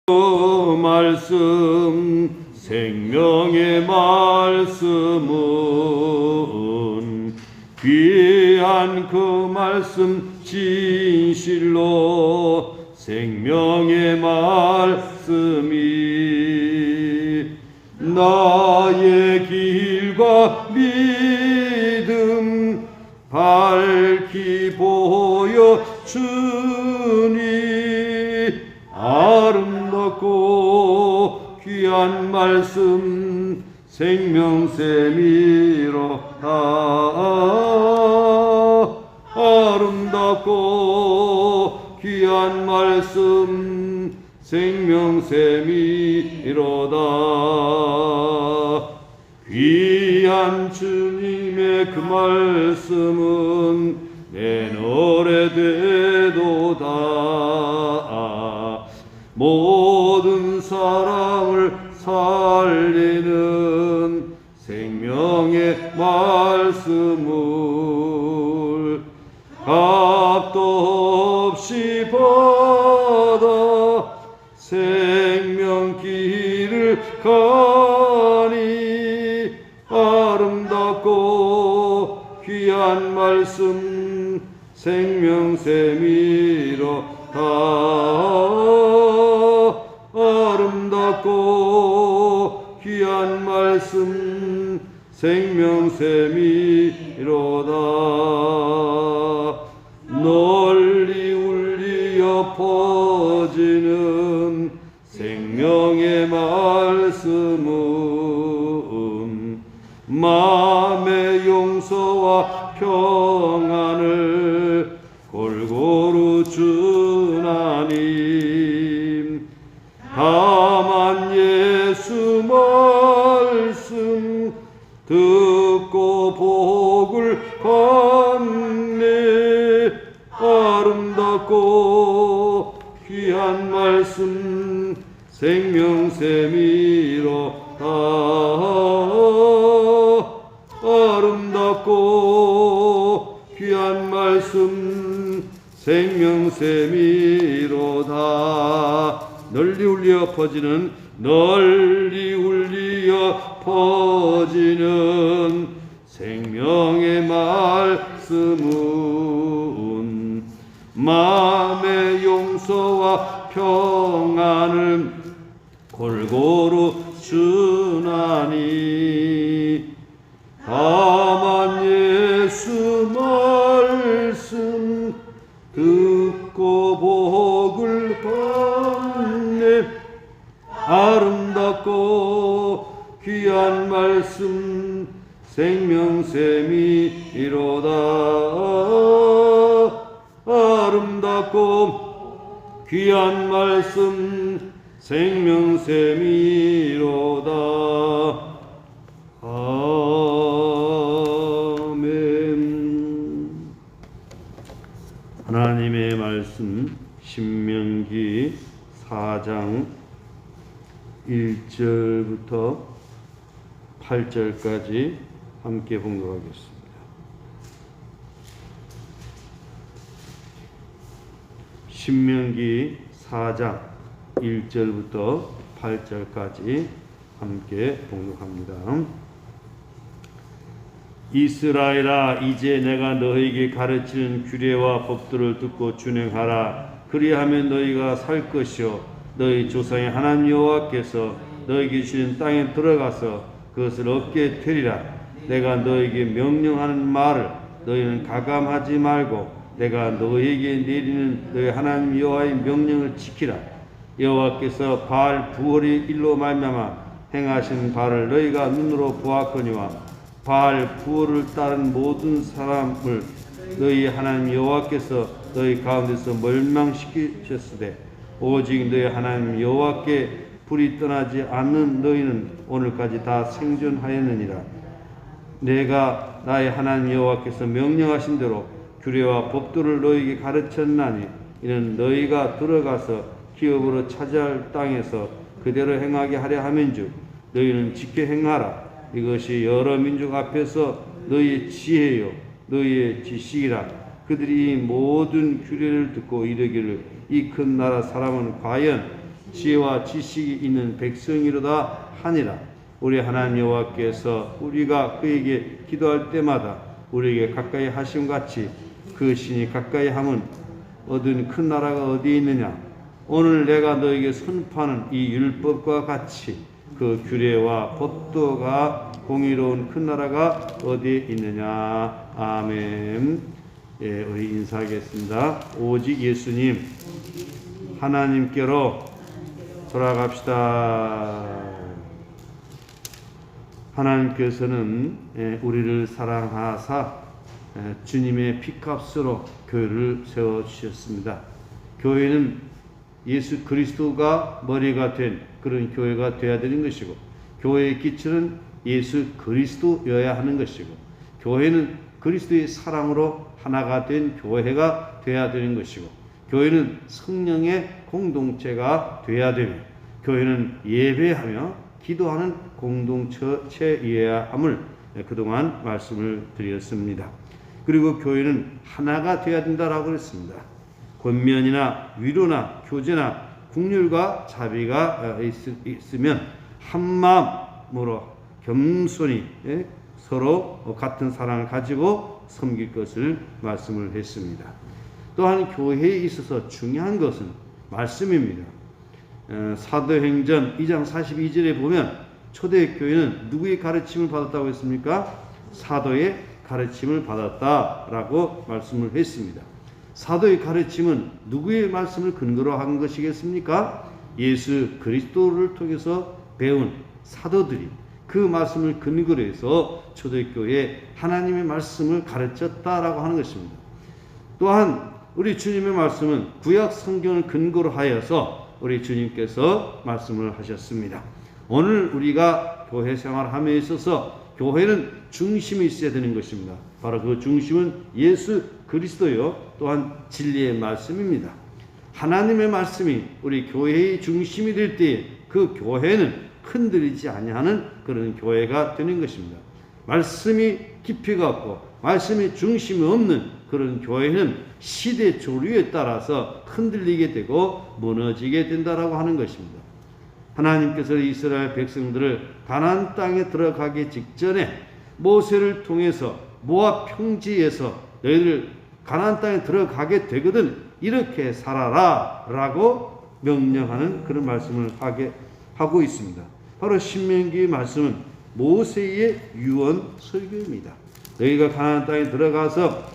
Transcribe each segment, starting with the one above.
그 말씀 생명의 말씀은 귀한 그 말씀 진실로 생명의 말씀이 나의 길과 믿음 밝히 보여주니 아름답고 귀한 말씀 생명샘이로다. 아름답고 귀한 말씀 생명샘이로다. 귀한 주님의 그 말씀은 내 노래 되도다. 모든 사람을 살리는 생명의 말씀을 값도 없이 받아 생명길을 가니 아름답고 귀한 말씀 생명샘이로다. 아름답고 귀한 말씀 생명샘이로다. 널리 울리어 퍼지는 생명의 말씀은 마음의 용서와 평안을 골고루 주나님. 다만 예수 말씀 듣고 복을 받네. 아름답고 귀한 말씀 생명샘이로다. 아름답고 귀한 말씀 생명샘이로다. 널리 울려 퍼지는 생명의 말씀은 마음의 용서와 평안을 골고루 주나니. 다만 예수 말씀 듣고 복을 받네. 아름답고 귀한 말씀 생명샘이로다. 아름답고 귀한 말씀 생명샘이로다. 아멘. 하나님의 말씀 신명기 4장 1절부터 8절까지 함께 봉독하겠습니다. 신명기 4장 1절부터 8절까지 함께 봉독합니다. 이스라엘아, 이제 내가 너희에게 가르치는 규례와 법도를 듣고 준행하라. 그리하면 너희가 살 것이요 너희 조상의 하나님 여호와께서 너희에게 주시는 땅에 들어가서 그것을 얻게 되리라. 내가 너희에게 명령하는 말을 너희는 가감하지 말고 내가 너희에게 내리는 너희 하나님 여호와의 명령을 지키라. 여호와께서 바알 부월의 일로 말미암아 행하신 바를 너희가 눈으로 보았거니와 바알 부월을 따른 모든 사람을 너희 하나님 여호와께서 너희 가운데서 멸망시키셨으되 오직 너희 하나님 여호와께 불이 떠나지 않는 너희는 오늘까지 다 생존하였느니라. 내가 나의 하나님 여호와께서 명령하신 대로 규례와 법도를 너희에게 가르쳤나니 이는 너희가 들어가서 기업으로 차지할 땅에서 그대로 행하게 하려 함인즉 너희는 지켜 행하라. 이것이 여러 민족 앞에서 너희의 지혜요 너희의 지식이라. 그들이 이 모든 규례를 듣고 이르기를 이 큰 나라 사람은 과연 지혜와 지식이 있는 백성이로다 하니라. 우리 하나님 여호와께서 우리가 그에게 기도할 때마다 우리에게 가까이 하심 같이 그 신이 가까이 함은 얻은 큰 나라가 어디에 있느냐. 오늘 내가 너에게 선포하는 이 율법과 같이 그 규례와 법도가 공의로운 큰 나라가 어디에 있느냐. 아멘. 예, 우리 인사하겠습니다. 오직 예수님 하나님께로 돌아갑시다. 하나님께서는 우리를 사랑하사 주님의 피값으로 교회를 세워주셨습니다. 교회는 예수 그리스도가 머리가 된 그런 교회가 되어야 되는 것이고, 교회의 기초는 예수 그리스도여야 하는 것이고, 교회는 그리스도의 사랑으로 하나가 된 교회가 되어야 되는 것이고, 교회는 성령의 공동체가 되어야 되며, 교회는 예배하며 기도하는 공동체여야 함을 그동안 말씀을 드렸습니다. 그리고 교회는 하나가 되어야 된다라고 그랬습니다. 권면이나 위로나 교제나 국률과 자비가 있으면 한 마음으로 겸손히 서로 같은 사랑을 가지고 섬길 것을 말씀을 했습니다. 또한 교회에 있어서 중요한 것은 말씀입니다. 사도행전 2장 42절에 보면 초대교회는 누구의 가르침을 받았다고 했습니까? 사도의 가르침을 받았다라고 말씀을 했습니다. 사도의 가르침은 누구의 말씀을 근거로 한 것이겠습니까? 예수 그리스도를 통해서 배운 사도들이 그 말씀을 근거로 해서 초대교회에 하나님의 말씀을 가르쳤다라고 하는 것입니다. 또한 우리 주님의 말씀은 구약 성경을 근거로 하여서 우리 주님께서 말씀을 하셨습니다. 오늘 우리가 교회 생활함에 있어서 교회는 중심이 있어야 되는 것입니다. 바로 그 중심은 예수 그리스도요, 또한 진리의 말씀입니다. 하나님의 말씀이 우리 교회의 중심이 될 때 그 교회는 흔들리지 아니하는 그런 교회가 되는 것입니다. 말씀이 깊이가 없고 말씀이 중심이 없는 그런 교회는 시대 조류에 따라서 흔들리게 되고 무너지게 된다라고 하는 것입니다. 하나님께서 이스라엘 백성들을 가나안 땅에 들어가기 직전에 모세를 통해서 모압 평지에서 너희들 가나안 땅에 들어가게 되거든 이렇게 살아라 라고 명령하는 그런 말씀을 하고 있습니다. 바로 신명기의 말씀은 모세의 유언 설교입니다. 너희가 가나안 땅에 들어가서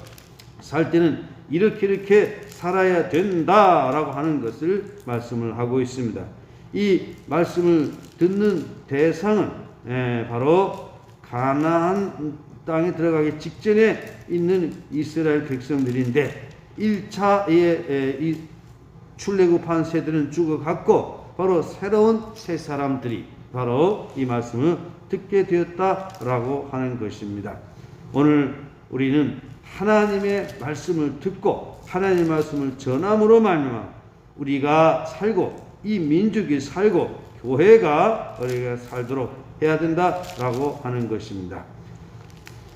살 때는 이렇게 살아야 된다라고 하는 것을 말씀을 하고 있습니다. 이 말씀을 듣는 대상은 바로 가나안 땅에 들어가기 직전에 있는 이스라엘 백성들인데 1차의 이 출애굽한 세대는 죽어갔고 바로 새로운 새 사람들이 바로 이 말씀을 듣게 되었다라고 하는 것입니다. 오늘 우리는 하나님의 말씀을 듣고 하나님의 말씀을 전함으로 말미암아 우리가 살고 이 민족이 살고 교회가 우리가 살도록 해야 된다라고 하는 것입니다.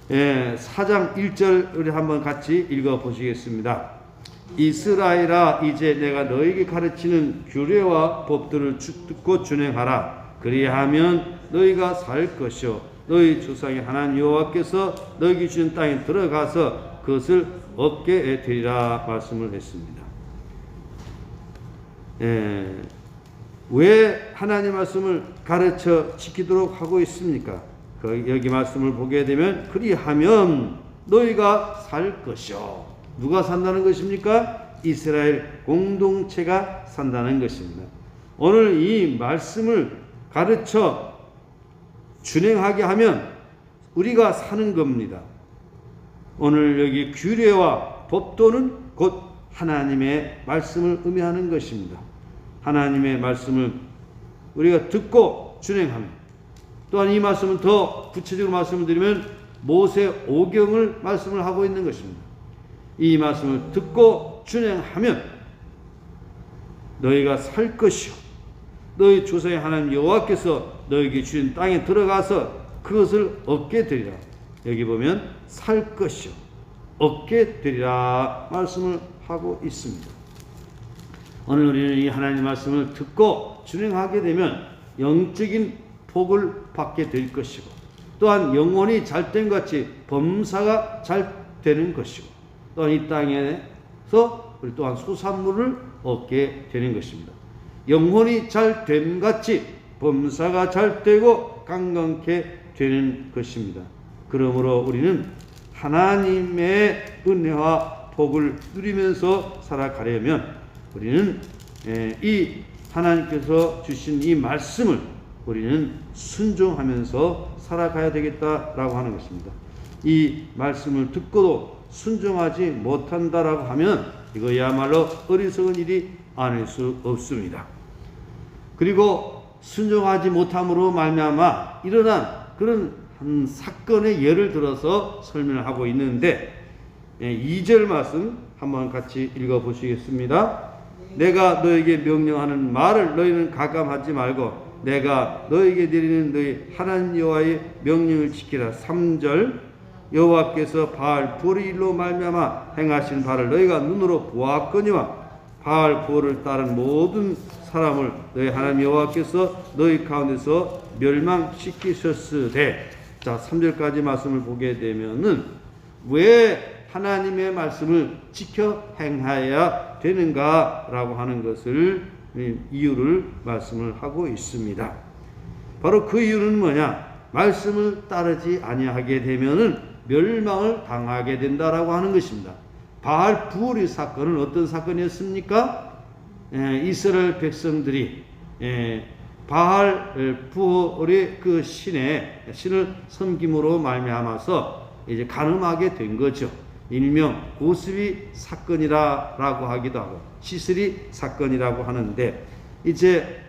4장 1절 우리 한번 같이 읽어 보시겠습니다. 이스라엘아 이제 내가 너에게 가르치는 규례와 법들을 듣고 준행하라. 그리하면 너희가 살 것이요 너희 조상의 하나님 여호와께서 너희에게 주신 땅에 들어가서 그것을 얻게 되리라 말씀을 했습니다. 왜 하나님 말씀을 가르쳐 지키도록 하고 있습니까? 여기 말씀을 보게 되면 그리하면 너희가 살 것이요. 누가 산다는 것입니까? 이스라엘 공동체가 산다는 것입니다. 오늘 이 말씀을 가르쳐 준행하게 하면 우리가 사는 겁니다. 오늘 여기 규례와 법도는 곧 하나님의 말씀을 의미하는 것입니다. 하나님의 말씀을 우리가 듣고 준행하면, 또한 이 말씀은 더 구체적으로 말씀을 드리면 모세 오경을 말씀을 하고 있는 것입니다. 이 말씀을 듣고 준행하면 너희가 살 것이요 너희 조상의 하나님 여호와께서 너희에게 주신 땅에 들어가서 그것을 얻게 되리라. 여기 보면 살 것이요 얻게 되리라 말씀을 하고 있습니다. 오늘 우리는 이 하나님의 말씀을 듣고 준행하게 되면 영적인 복을 받게 될 것이고, 또한 영혼이 잘된 같이 범사가 잘 되는 것이고, 또한 이 땅에서 우리 또한 소산물을 얻게 되는 것입니다. 영혼이 잘 된 같이 범사가 잘 되고 강건케 되는 것입니다. 그러므로 우리는 하나님의 은혜와 복을 누리면서 살아가려면 우리는 이 하나님께서 주신 이 말씀을 우리는 순종하면서 살아가야 되겠다라고 하는 것입니다. 이 말씀을 듣고도 순종하지 못한다라고 하면 이거야말로 어리석은 일이 아닐 수 없습니다. 그리고 순종하지 못함으로 말미암아 일어난 그런 한 사건의 예를 들어서 설명을 하고 있는데, 2절 말씀 한번 같이 읽어 보시겠습니다. 내가 너에게 명령하는 말을 너희는 가감하지 말고 내가 너에게 내리는 너희 하나님 여호와의 명령을 지키라. 3절 여호와께서 바알 부올의 일로 말미암아 행하신 바를 너희가 눈으로 보았거니와 바알 부올을 따른 모든 사람을 너희 하나님 여호와께서 너희 가운데서 멸망시키셨으되. 자, 3절까지 말씀을 보게 되면은 왜 하나님의 말씀을 지켜 행하여야 되는가라고 하는 것을 이유를 말씀을 하고 있습니다. 바로 그 이유는 뭐냐? 말씀을 따르지 아니하게 되면은 멸망을 당하게 된다라고 하는 것입니다. 바알 부올의 사건은 어떤 사건이었습니까? 이스라엘 백성들이 바알 부올의 그 신을 섬김으로 말미암아서 이제 간음하게 된 거죠. 일명 고스비 사건이라고 하기도 하고 시스리 사건이라고 하는데, 이제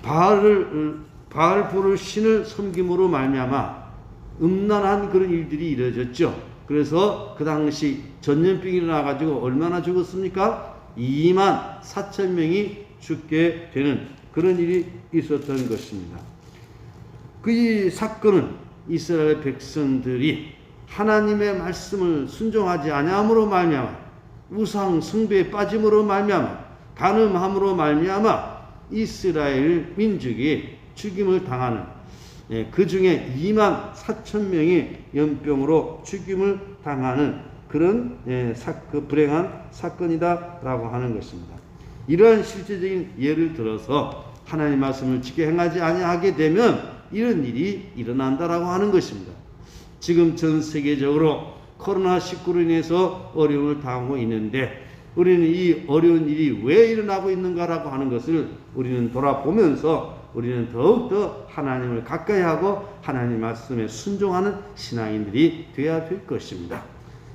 바알 부올 신을 섬김으로 말미암아 음란한 그런 일들이 이루어졌죠. 그래서 그 당시 전염병이 일어나가지고 얼마나 죽었습니까? 2만 4천 명이 죽게 되는 그런 일이 있었던 것입니다. 그 사건은 이스라엘 백성들이 하나님의 말씀을 순종하지 아니함으로 말미암아, 우상 숭배에 빠짐으로 말미암아, 간음함으로 말미암아 이스라엘 민족이 죽임을 당하는, 그 중에 2만 4천 명이 연병으로 죽임을 당하는 그런 그 불행한 사건이다라고 하는 것입니다. 이러한 실제적인 예를 들어서 하나님 말씀을 지켜 행하지 아니하게 되면 이런 일이 일어난다라고 하는 것입니다. 지금 전 세계적으로 코로나19로 인해서 어려움을 당하고 있는데, 우리는 이 어려운 일이 왜 일어나고 있는가라고 하는 것을 우리는 돌아보면서 우리는 더욱더 하나님을 가까이 하고 하나님 말씀에 순종하는 신앙인들이 되어야 될 것입니다.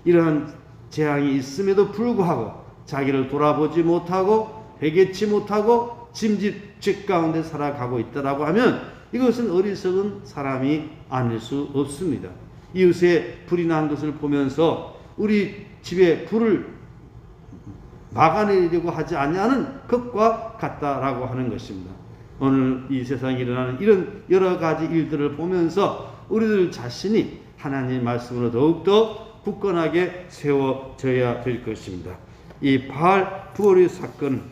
이러한 재앙이 있음에도 불구하고 자기를 돌아보지 못하고 회개치 못하고 짐짓 죄 가운데 살아가고 있다라고 하면 이것은 어리석은 사람이 아닐 수 없습니다. 이웃에 불이 난 것을 보면서 우리 집에 불을 막아내려고 하지 아니하는 것과 같다라고 하는 것입니다. 오늘 이 세상에 일어나는 이런 여러 가지 일들을 보면서 우리들 자신이 하나님의 말씀으로 더욱더 굳건하게 세워져야 될 것입니다. 이 바알 부올의 사건은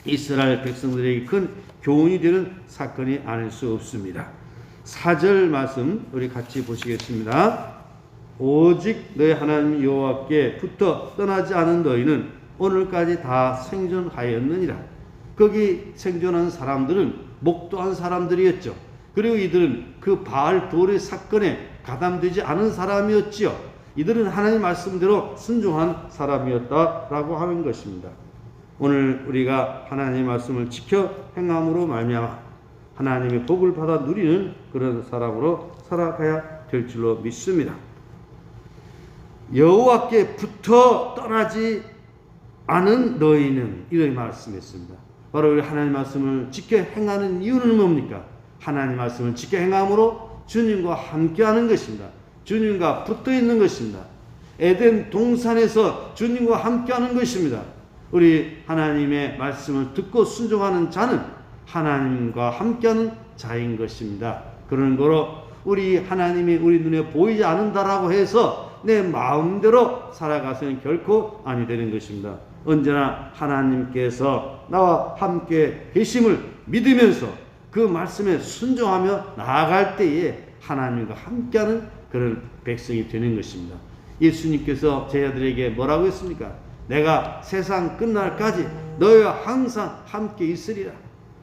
이스라엘 백성들에게 큰 교훈이 되는 사건이 아닐 수 없습니다. 4절 말씀 우리 같이 보시겠습니다. 오직 너희 하나님 여호와께 붙어 떠나지 않은 너희는 오늘까지 다 생존하였느니라. 거기 생존한 사람들은 목도한 사람들이었죠. 그리고 이들은 그 바알 부올의 사건에 가담되지 않은 사람이었지요. 이들은 하나님 말씀대로 순종한 사람이었다라고 하는 것입니다. 오늘 우리가 하나님의 말씀을 지켜 행함으로 말미암아 하나님의 복을 받아 누리는 그런 사람으로 살아가야 될 줄로 믿습니다. 여호와께 붙어 떠나지 않은 너희는, 이런 말씀했습니다. 바로 우리 하나님 말씀을 지켜 행하는 이유는 뭡니까? 하나님 말씀을 지켜 행함으로 주님과 함께하는 것입니다. 주님과 붙어 있는 것입니다. 에덴 동산에서 주님과 함께하는 것입니다. 우리 하나님의 말씀을 듣고 순종하는 자는 하나님과 함께하는 자인 것입니다. 그런 거로 우리 하나님이 우리 눈에 보이지 않는다라고 해서 내 마음대로 살아가서는 결코 아니 되는 것입니다. 언제나 하나님께서 나와 함께 계심을 믿으면서 그 말씀에 순종하며 나아갈 때에 하나님과 함께하는 그런 백성이 되는 것입니다. 예수님께서 제자들에게 뭐라고 했습니까? 내가 세상 끝날까지 너희와 항상 함께 있으리라.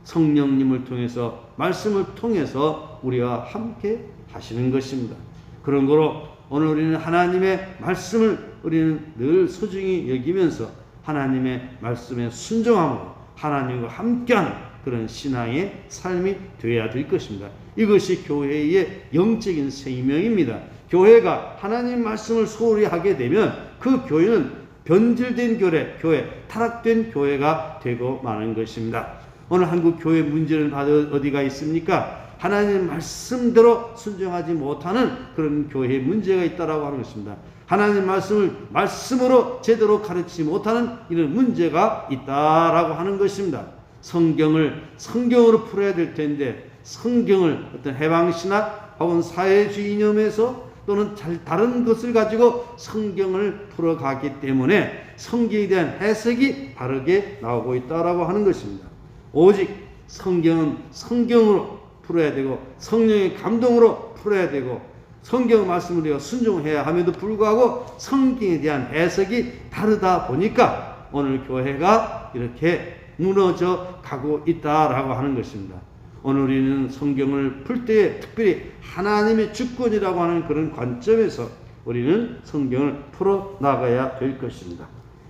성령님을 통해서, 말씀을 통해서 우리와 함께 하시는 것입니다. 그런 거로 오늘 우리는 하나님의 말씀을 우리는 늘 소중히 여기면서 하나님의 말씀에 순종함으로 하나님과 함께하는 그런 신앙의 삶이 되어야 될 것입니다. 이것이 교회의 영적인 생명입니다. 교회가 하나님 말씀을 소홀히 하게 되면 그 교회는 변질된 교회, 타락된 교회가 되고 마는 것입니다. 오늘 한국 교회 문제는 어디가 있습니까? 하나님 말씀대로 순종하지 못하는 그런 교회에 문제가 있다라고 하는 것입니다. 하나님 말씀을 말씀으로 제대로 가르치지 못하는 이런 문제가 있다라고 하는 것입니다. 성경을 성경으로 풀어야 될 텐데 성경을 어떤 해방신학 혹은 사회주의 이념에서 또는 다른 것을 가지고 성경을 풀어가기 때문에 성경에 대한 해석이 다르게 나오고 있다라고 하는 것입니다. 오직 성경은 성경으로 풀어야 되고 성령의 감동으로 풀어야 되고 성경 말씀을 순종해야 함에도 불구하고 성경에 대한 해석이 다르다 보니까 오늘 교회가 이렇게 무너져 가고 있다라고 하는 것입니다. 오늘 우리는 성경을 풀 때에 특별히 하나님의 주권이라고 하는 그런 관점에서 우리는 성경을 풀어 나가야 될 것입니다.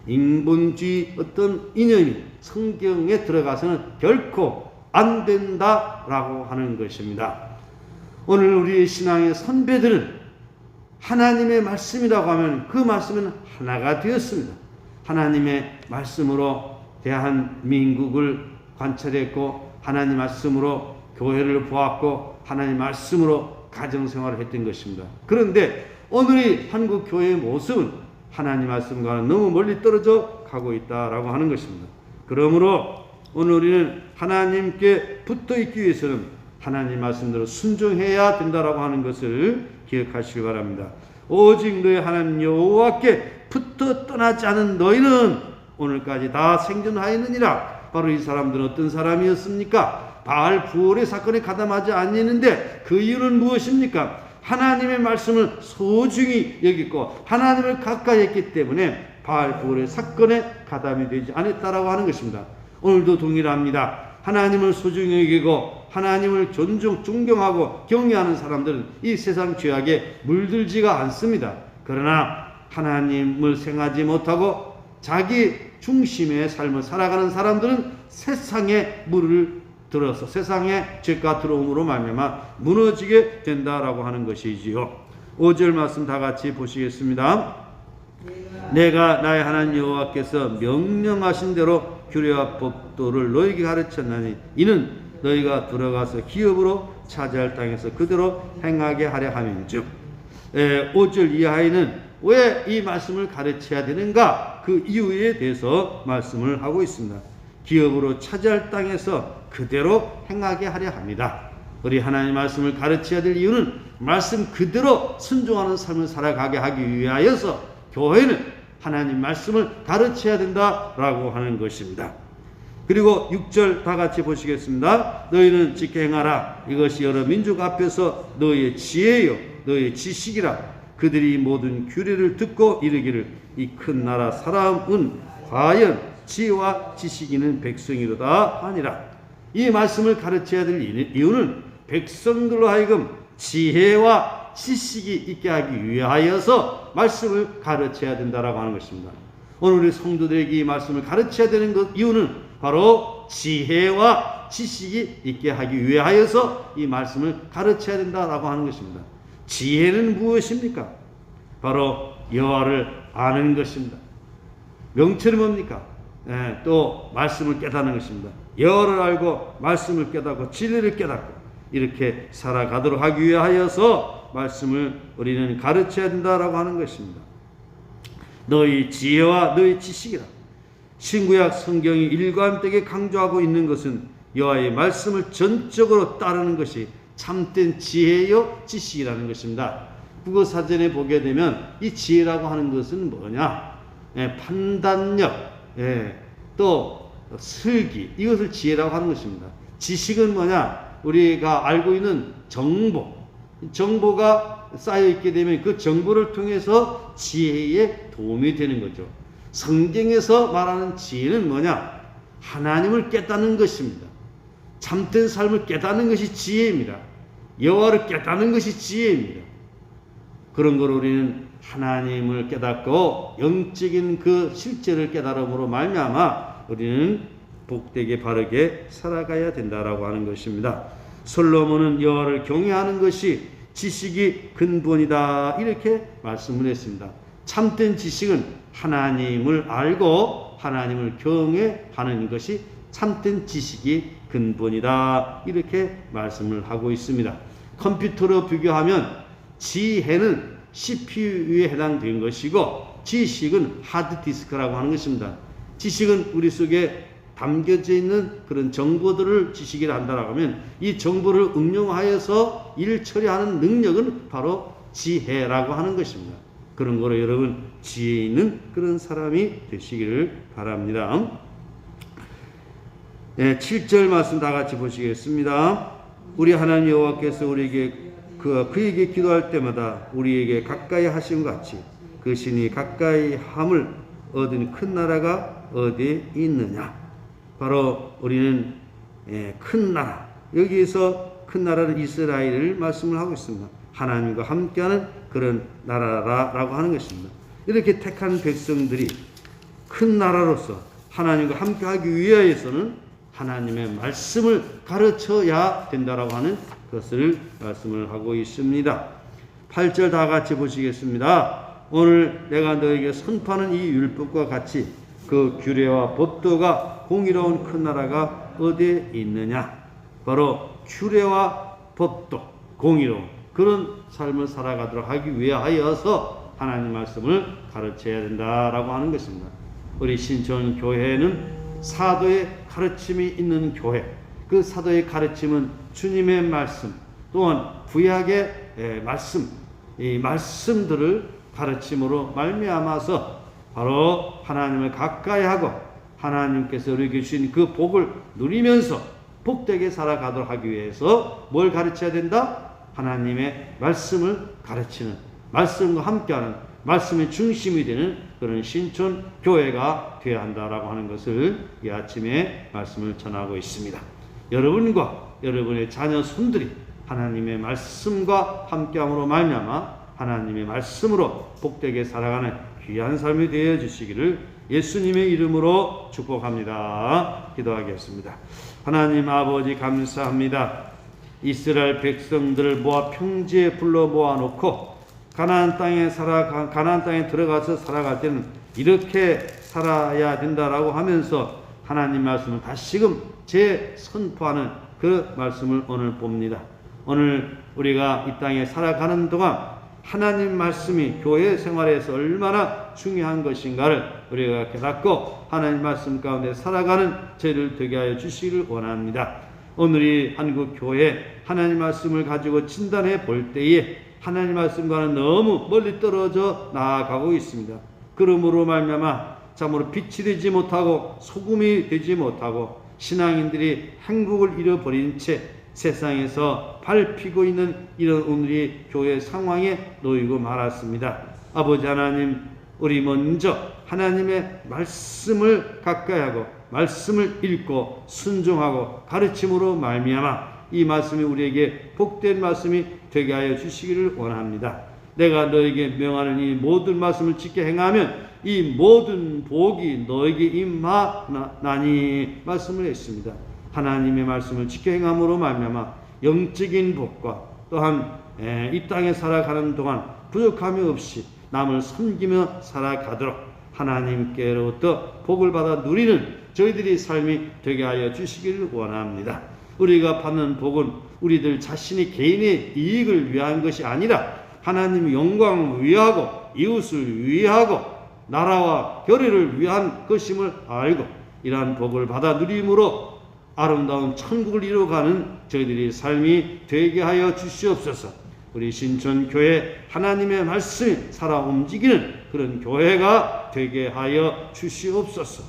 인본주의 어떤 이념이 성경에 들어가서는 결코 안 된다라고 하는 것입니다. 오늘 우리의 신앙의 선배들은 하나님의 말씀이라고 하면 그 말씀은 하나가 되었습니다. 하나님의 말씀으로 대한민국을 관찰했고 하나님 말씀으로 교회를 보았고 하나님 말씀으로 가정생활을 했던 것입니다. 그런데 오늘의 한국 교회의 모습은 하나님 말씀과는 너무 멀리 떨어져 가고 있다라고 하는 것입니다. 그러므로 오늘 우리는 하나님께 붙어 있기 위해서는 하나님 말씀대로 순종해야 된다라고 하는 것을 기억하시기 바랍니다. 오직 너희 하나님 여호와께 붙어 떠나지 않은 너희는 오늘까지 다 생존하였느니라. 바로 이 사람들은 어떤 사람이었습니까? 바알 부올의 사건에 가담하지 아니했는데 그 이유는 무엇입니까? 하나님의 말씀을 소중히 여겼고 하나님을 가까이 했기 때문에 바알 부올의 사건에 가담이 되지 않았다라고 하는 것입니다. 오늘도 동일합니다. 하나님을 소중히 여기고 하나님을 존경하고 경외하는 사람들은 이 세상 죄악에 물들지가 않습니다. 그러나 하나님을 생각하지 못하고 자기 중심의 삶을 살아가는 사람들은 세상에 물을 들어서 세상에 죄가 들어옴으로 말미암아 무너지게 된다라고 하는 것이지요. 5절 말씀 다 같이 보시겠습니다. 내가 나의 하나님 여호와께서 명령하신 대로 규례와 법도를 너희에게 가르쳤나니 이는 너희가 들어가서 기업으로 차지할 땅에서 그대로 행하게 하려 함인즉. 5절 이하에는 왜 이 말씀을 가르쳐야 되는가? 그 이유에 대해서 말씀을 하고 있습니다. 기업으로 차지할 땅에서 그대로 행하게 하려 합니다. 우리 하나님 말씀을 가르쳐야 될 이유는 말씀 그대로 순종하는 삶을 살아가게 하기 위하여서 교회는 하나님 말씀을 가르쳐야 된다라고 하는 것입니다. 그리고 6절 다 같이 보시겠습니다. 너희는 지켜 행하라. 이것이 여러 민족 앞에서 너희의 지혜요 너희의 지식이라. 그들이 모든 규례를 듣고 이르기를 이 큰 나라 사람은 과연 지혜와 지식이 있는 백성이로다 하니라. 이 말씀을 가르쳐야 될 이유는 백성들로 하여금 지혜와 지식이 있게 하기 위하여서 말씀을 가르쳐야 된다라고 하는 것입니다. 오늘 우리 성도들에게 이 말씀을 가르쳐야 되는 이유는 바로 지혜와 지식이 있게 하기 위하여서 이 말씀을 가르쳐야 된다라고 하는 것입니다. 지혜는 무엇입니까? 바로 여호와를 아는 것입니다. 명철이 뭡니까? 또 말씀을 깨닫는 것입니다. 여호와를 알고 말씀을 깨닫고 진리를 깨닫고 이렇게 살아가도록 하기 위하여서 말씀을 우리는 가르쳐야 된다라고 하는 것입니다. 너희 지혜와 너희 지식이라. 신구약 성경이 일관되게 강조하고 있는 것은 여호와의 말씀을 전적으로 따르는 것이 참된 지혜요 지식이라는 것입니다. 국어사전에 보게 되면 이 지혜라고 하는 것은 뭐냐? 판단력, 또 슬기, 이것을 지혜라고 하는 것입니다. 지식은 뭐냐? 우리가 알고 있는 정보가 쌓여 있게 되면 그 정보를 통해서 지혜에 도움이 되는 거죠. 성경에서 말하는 지혜는 뭐냐? 하나님을 깨닫는 것입니다. 참된 삶을 깨닫는 것이 지혜입니다. 여호와를 깨닫는 것이 지혜입니다. 그런 걸 우리는 하나님을 깨닫고 영적인 그 실제를 깨달음으로 말미암아 우리는 복되게 바르게 살아가야 된다라고 하는 것입니다. 솔로몬은 여호와를 경외하는 것이 지식이 근본이다, 이렇게 말씀을 했습니다. 참된 지식은 하나님을 알고 하나님을 경외하는 것이 참된 지식이 근본이다, 이렇게 말씀을 하고 있습니다. 컴퓨터로 비교하면 지혜는 CPU에 해당되는 것이고 지식은 하드디스크라고 하는 것입니다. 지식은 우리 속에 담겨져 있는 그런 정보들을 지식이라 한다라고 하면 이 정보를 응용하여서 일 처리하는 능력은 바로 지혜라고 하는 것입니다. 그런 거로 여러분 지혜 있는 그런 사람이 되시기를 바랍니다. 7절 말씀 다 같이 보시겠습니다. 우리 하나님 여호와께서 우리에게 그에게 기도할 때마다 우리에게 가까이 하신 것 같이 그 신이 가까이 함을 얻은 큰 나라가 어디에 있느냐? 바로 우리는 큰 나라, 여기에서 큰 나라는 이스라엘을 말씀을 하고 있습니다. 하나님과 함께하는 그런 나라라고 하는 것입니다. 이렇게 택한 백성들이 큰 나라로서 하나님과 함께하기 위하여서는 하나님의 말씀을 가르쳐야 된다라고 하는 것을 말씀을 하고 있습니다. 8절 다 같이 보시겠습니다. 오늘 내가 너에게 선포하는 이 율법과 같이 그 규례와 법도가 공의로운 큰 나라가 어디에 있느냐? 바로 규례와 법도, 공의로운 그런 삶을 살아가도록 하기 위하여서 하나님 말씀을 가르쳐야 된다라고 하는 것입니다. 우리 신촌 교회는 사도의 가르침이 있는 교회, 그 사도의 가르침은 주님의 말씀 또한 구약의 말씀, 이 말씀들을 가르침으로 말미암아서 바로 하나님을 가까이하고 하나님께서 우리에게 주신 그 복을 누리면서 복되게 살아가도록 하기 위해서 뭘 가르쳐야 된다? 하나님의 말씀을 가르치는, 말씀과 함께하는, 말씀의 중심이 되는 그런 신촌 교회가 되어야 한다라고 하는 것을 이 아침에 말씀을 전하고 있습니다. 여러분과 여러분의 자녀 손들이 하나님의 말씀과 함께함으로 말미암아 하나님의 말씀으로 복되게 살아가는 귀한 삶이 되어 주시기를 예수님의 이름으로 축복합니다. 기도하겠습니다. 하나님 아버지 감사합니다. 이스라엘 백성들을 모아 평지에 불러 모아놓고 가나안 땅에 들어가서 살아갈 때는 이렇게 살아야 된다라고 하면서 하나님 말씀을 다시금 재선포하는 그 말씀을 오늘 봅니다. 오늘 우리가 이 땅에 살아가는 동안 하나님 말씀이 교회 생활에서 얼마나 중요한 것인가를 우리가 깨닫고 하나님 말씀 가운데 살아가는 저희를 되게 하여 주시기를 원합니다. 오늘이 한국 교회 하나님 말씀을 가지고 진단해 볼 때에 하나님 말씀과는 너무 멀리 떨어져 나아가고 있습니다. 그러므로 말미암아 참으로 빛이 되지 못하고 소금이 되지 못하고 신앙인들이 행복을 잃어버린 채 세상에서 밟히고 있는 이런 오늘의 교회 상황에 놓이고 말았습니다. 아버지 하나님, 우리 먼저 하나님의 말씀을 가까이하고 말씀을 읽고 순종하고 가르침으로 말미암아 이 말씀이 우리에게 복된 말씀이 되게 하여 주시기를 원합니다. 내가 너에게 명하는 이 모든 말씀을 지켜 행하면 이 모든 복이 너에게 임하나니 말씀을 했습니다. 하나님의 말씀을 지켜 행함으로 말미암아 영적인 복과 또한 이 땅에 살아가는 동안 부족함이 없이 남을 섬기며 살아가도록 하나님께로부터 복을 받아 누리는 저희들의 삶이 되게 하여 주시기를 원합니다. 우리가 받는 복은 우리들 자신이 개인의 이익을 위한 것이 아니라 하나님의 영광을 위하고 이웃을 위하고 나라와 교회를 위한 것임을 알고 이러한 복을 받아 누림으로 아름다운 천국을 이루어가는 저희들의 삶이 되게 하여 주시옵소서. 우리 신촌교회 하나님의 말씀이 살아 움직이는 그런 교회가 되게 하여 주시옵소서.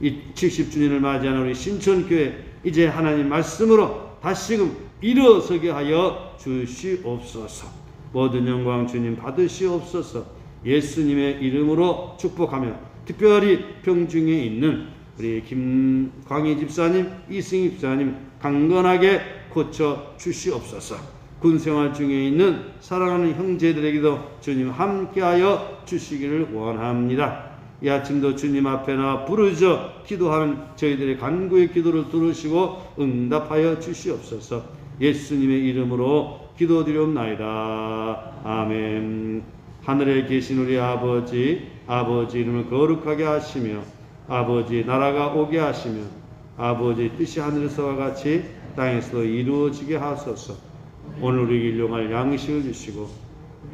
이 70주년을 맞이하는 우리 신천교회 이제 하나님 말씀으로 다시금 일어서게 하여 주시옵소서. 모든 영광 주님 받으시옵소서. 예수님의 이름으로 축복하며 특별히 병중에 있는 우리 김광희 집사님, 이승희 집사님 강건하게 고쳐 주시옵소서. 군생활 중에 있는 사랑하는 형제들에게도 주님 함께하여 주시기를 원합니다. 이 아침도 주님 앞에 나 부르짖어 기도하는 저희들의 간구의 기도를 들으시고 응답하여 주시옵소서. 예수님의 이름으로 기도드리옵나이다. 아멘. 하늘에 계신 우리 아버지 이름을 거룩하게 하시며 아버지 나라가 오게 하시며 아버지 뜻이 하늘에서와 같이 땅에서도 이루어지게 하소서. 오늘 우리에게 일용할 양식을 주시고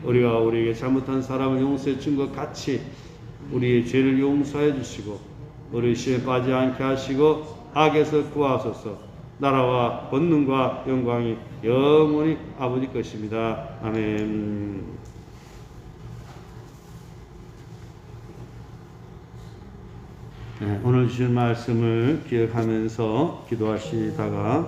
우리가 우리에게 잘못한 사람을 용서해 준 것 같이 우리의 죄를 용서해 주시고 우리 시험에 빠지지 않게 하시고 악에서 구하소서. 나라와 권능과 영광이 영원히 아버지 것입니다. 아멘. 오늘 주신 말씀을 기억하면서 기도하시다가